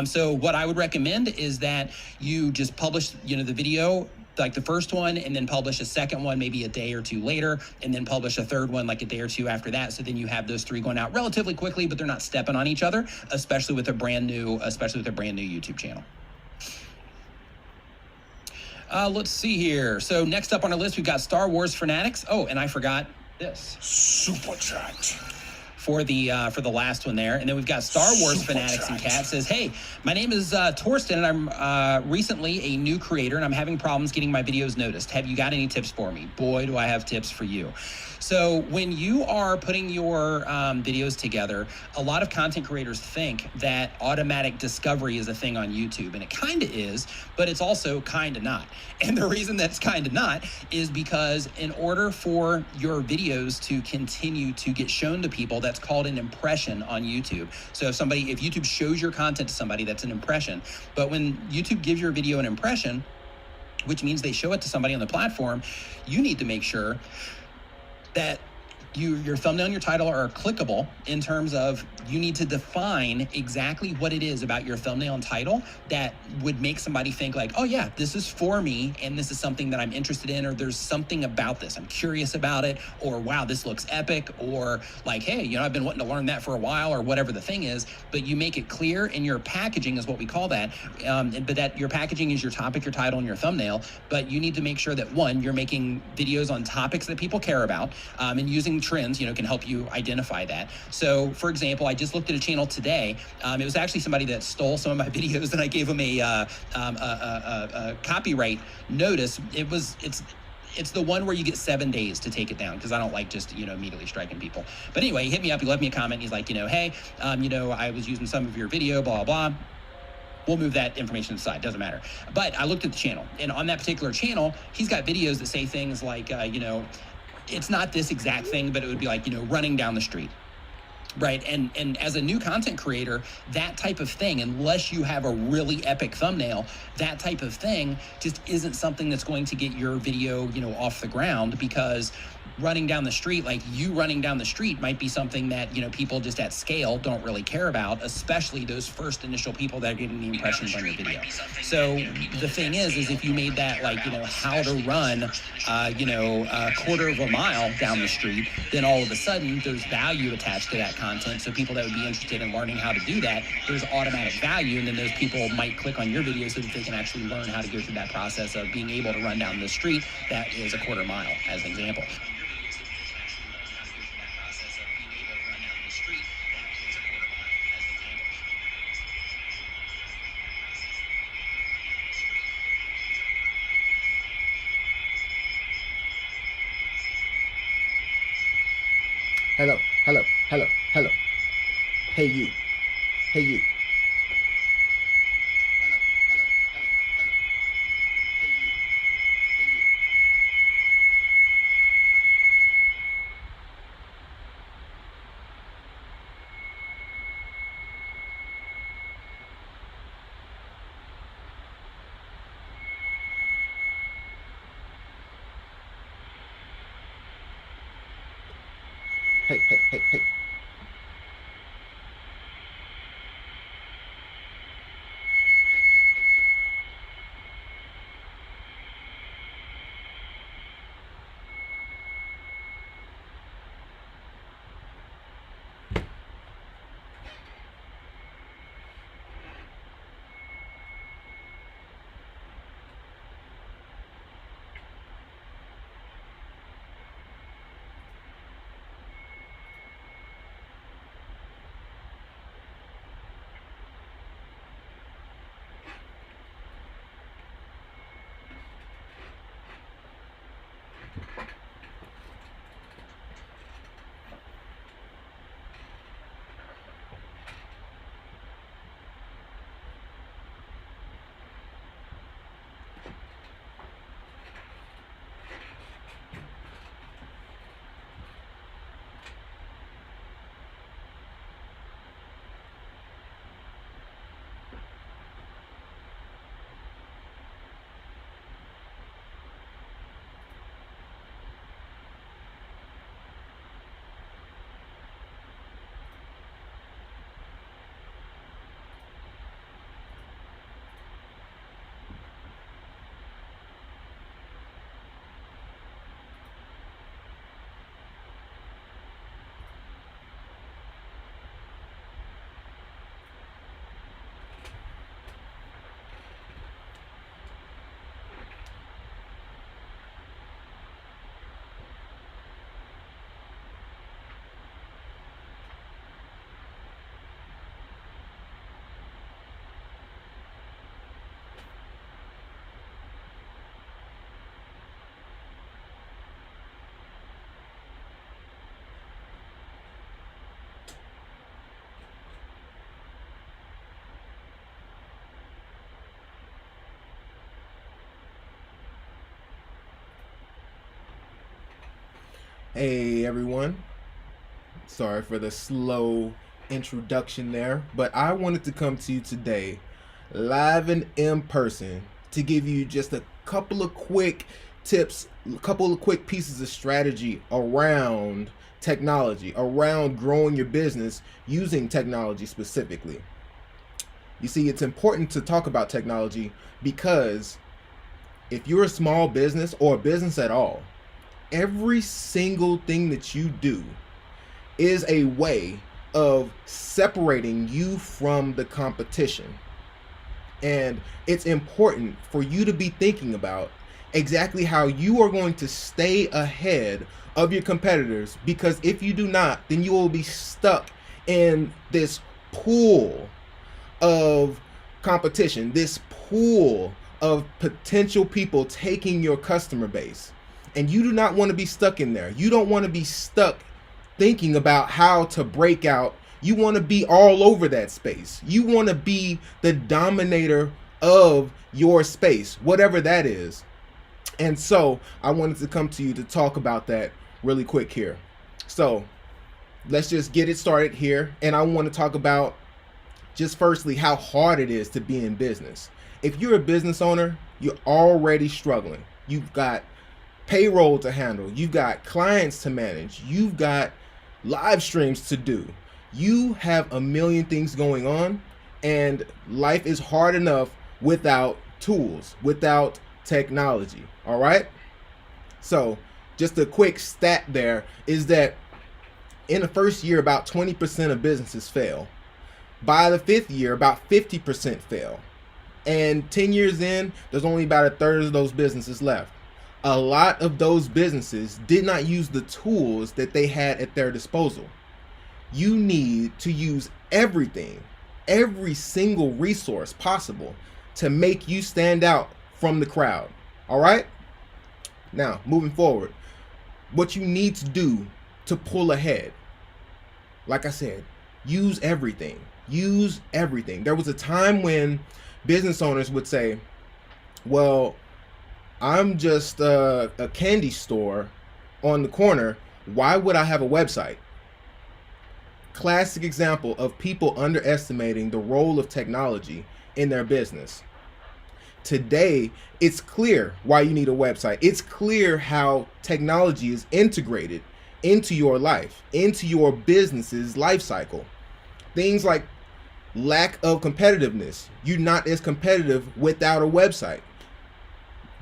So what I would recommend is that you just publish, the video, like the first one, and then publish a second one maybe a day or two later, and then publish a third one like a day or two after that. So then you have those three going out relatively quickly, but they're not stepping on each other, especially with a brand new YouTube channel. Let's see here. So next up on our list, we've got Star Wars fanatics. Oh, and I forgot this. Super chat. For the last one there. And then we've got Star Wars fanatics and cat says, hey, my name is Torsten, and I'm recently a new creator, and I'm having problems getting my videos noticed. Have you got any tips for me? Boy, do I have tips for you. So when you are putting your videos together, a lot of content creators think that automatic discovery is a thing on YouTube, and it kind of is, but it's also kind of not. And the reason that's kind of not is because in order for your videos to continue to get shown to people, that's called an impression on YouTube. So if YouTube shows your content to somebody, that's an impression. But when YouTube gives your video an impression, which means they show it to somebody on the platform, you need to make sure that your thumbnail and your title are clickable, in terms of you need to define exactly what it is about your thumbnail and title that would make somebody think like, oh yeah, this is for me, and this is something that I'm interested in, or there's something about this, I'm curious about it, or wow, this looks epic, or like, hey, I've been wanting to learn that for a while, or whatever the thing is. But you make it clear, and your packaging is what we call that, but that your packaging is your topic, your title, and your thumbnail. But you need to make sure that, one, you're making videos on topics that people care about, and using trends, can help you identify that. So for example, I just looked at a channel today. It was actually somebody that stole some of my videos, and I gave them a copyright notice. It's the one where you get 7 days to take it down, because I don't like just, immediately striking people. But anyway, he hit me up, he left me a comment. He's like, hey, I was using some of your video, blah, blah. We'll move that information aside, doesn't matter. But I looked at the channel, and on that particular channel, he's got videos that say things like, it's not this exact thing, but it would be like, running down the street. Right. And as a new content creator, that type of thing, unless you have a really epic thumbnail, that type of thing just isn't something that's going to get your video, off the ground, because running down the street, like you running down the street, might be something that, people just at scale don't really care about, especially those first initial people that are getting the impressions on your video. So the thing is if you made that like, how to run, a quarter of a mile down the street, then all of a sudden there's value attached to that content. So people that would be interested in learning how to do that, there's automatic value, and then those people might click on your video so that they can actually learn how to go through that process of being able to run down the street that is a quarter mile, as an example. Hello, hello, hello, hello. Hey you. Hey you. Hey, hey, hey, hey. Hey everyone, sorry for the slow introduction there, but I wanted to come to you today live and in person to give you just a couple of quick tips, a couple of quick pieces of strategy around technology, around growing your business using technology specifically. You see, it's important to talk about technology because if you're a small business or a business at all, every single thing that you do is a way of separating you from the competition. And it's important for you to be thinking about exactly how you are going to stay ahead of your competitors, because if you do not, then you will be stuck in this pool of competition, this pool of potential people taking your customer base. And you do not want to be stuck in there. You don't want to be stuck thinking about how to break out. You want to be all over that space. You want to be the dominator of your space, whatever that is. And so I wanted to come to you to talk about that really quick here. So let's just get it started here. And I want to talk about just firstly how hard it is to be in business. If you're a business owner, you're already struggling. You've got payroll to handle, you've got clients to manage, you've got live streams to do, you have a million things going on, and life is hard enough without tools, without technology. All right, so just a quick stat there is that in the first year about 20% of businesses fail. By the fifth year about 50% fail, and 10 years in there's only about a third of those businesses left. A lot of those businesses did not use the tools that they had at their disposal. You need to use everything, every single resource possible to make you stand out from the crowd. All right? Now, moving forward, what you need to do to pull ahead, like I said, use everything. Use everything. There was a time when business owners would say, well, I'm just a candy store on the corner. Why would I have a website? Classic example of people underestimating the role of technology in their business. Today, it's clear why you need a website. It's clear how technology is integrated into your life, into your business's life cycle. Things like lack of competitiveness. You're not as competitive without a website.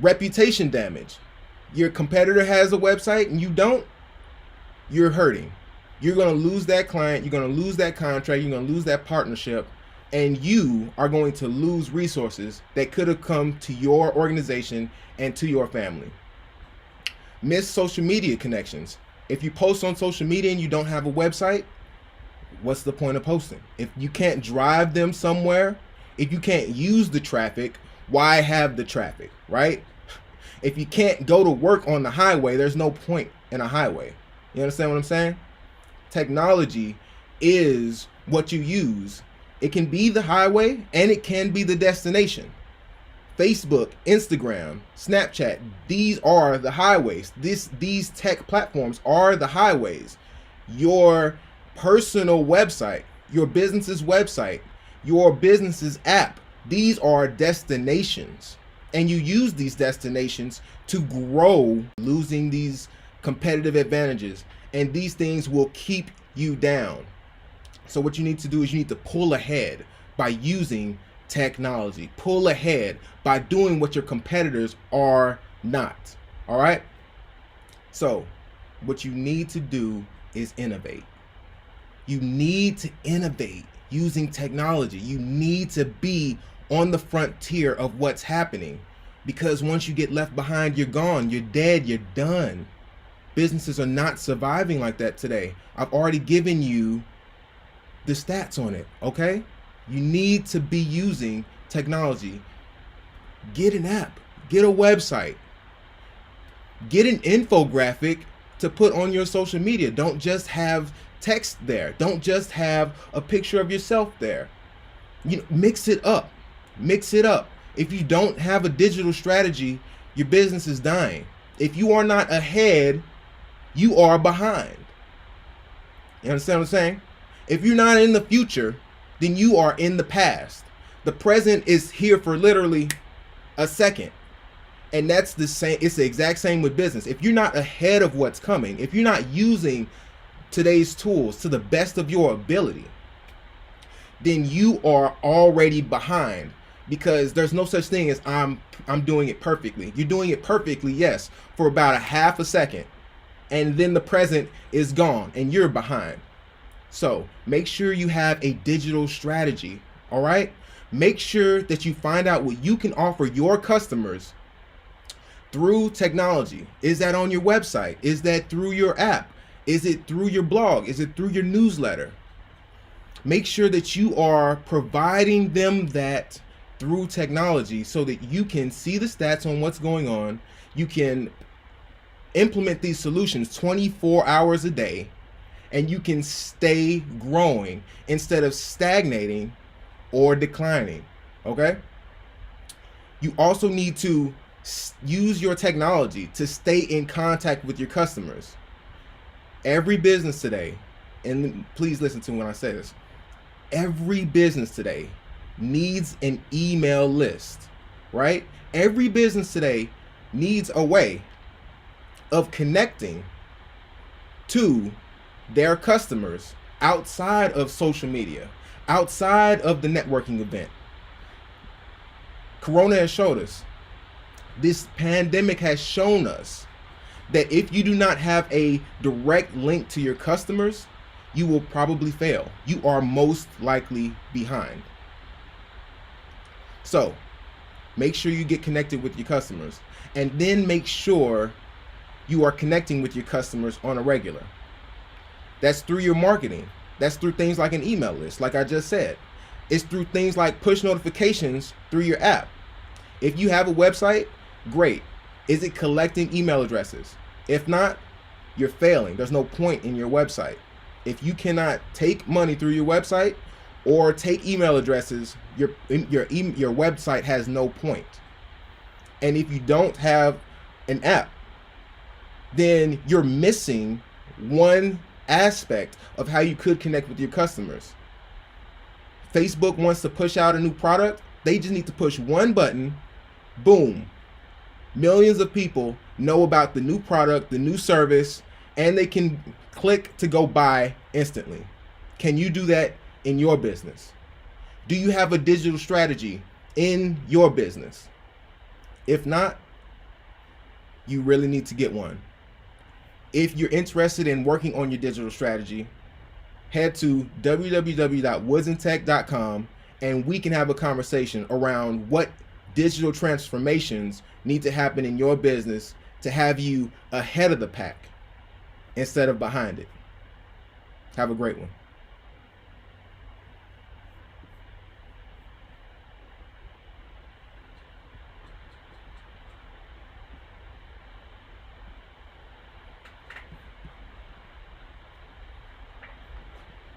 Reputation damage. Your competitor has a website and you don't, you're hurting. You're going to lose that client, you're going to lose that contract, you're going to lose that partnership, and you are going to lose resources that could have come to your organization and to your family. Miss social media connections. If you post on social media and you don't have a website, what's the point of posting? If you can't drive them somewhere, if you can't use the traffic, why have the traffic, right? If you can't go to work on the highway, there's no point in a highway. You understand what I'm saying? Technology is what you use. It can be the highway and it can be the destination. Facebook, Instagram, Snapchat, these are the highways. These tech platforms are the highways. Your personal website, your business's website, your business's app, these are destinations, and you use these destinations to grow, losing these competitive advantages, and these things will keep you down. So what you need to do is you need to pull ahead by using technology. Pull ahead by doing what your competitors are not. All right? So what you need to do is innovate. You need to innovate using technology. You need to be on the frontier of what's happening, because once you get left behind, you're gone, you're dead, you're done. Businesses are not surviving like that today. I've already given you the stats on it, okay? You need to be using technology. Get an app, get a website, get an infographic to put on your social media. Don't just have text there. Don't just have a picture of yourself there. You know, mix it up. Mix it up. If you don't have a digital strategy, your business is dying. If you are not ahead you are behind. You understand what I'm saying? If you're not in the future, then you are in the past. The present is here for literally a second. And that's the same. It's the exact same with business. If you're not ahead of what's coming, if you're not using today's tools to the best of your ability, then you are already behind, because there's no such thing as I'm doing it perfectly. You're doing it perfectly, yes, for about a half a second, and then the present is gone and you're behind. So make sure you have a digital strategy. All right, make sure that you find out what you can offer your customers through technology. Is that on your website? Is that through your app? Is it through your blog? Is it through your newsletter? Make sure that you are providing them that through technology so that you can see the stats on what's going on. You can implement these solutions 24 hours a day, and you can stay growing instead of stagnating or declining. Okay? You also need to use your technology to stay in contact with your customers. Every business today, and please listen to me when I say this, every business today needs an email list, right? Every business today needs a way of connecting to their customers outside of social media, outside of the networking event. Corona has showed us, this pandemic has shown us that if you do not have a direct link to your customers, you will probably fail. You are most likely behind. So make sure you get connected with your customers, and then make sure you are connecting with your customers on a regular. That's through your marketing. That's through things like an email list, like I just said. It's through things like push notifications through your app. If you have a website, great. Is it collecting email addresses? If not, you're failing. There's no point in your website. If you cannot take money through your website or take email addresses, your website has no point. And if you don't have an app, then you're missing one aspect of how you could connect with your customers. Facebook wants to push out a new product. They just need to push one button, boom. Millions of people know about the new product, the new service, and they can click to go buy instantly. Can you do that in your business? Do you have a digital strategy in your business? If not, you really need to get one. If you're interested in working on your digital strategy, head to www.woods&tech.com and we can have a conversation around what digital transformations need to happen in your business to have you ahead of the pack instead of behind it. Have a great one.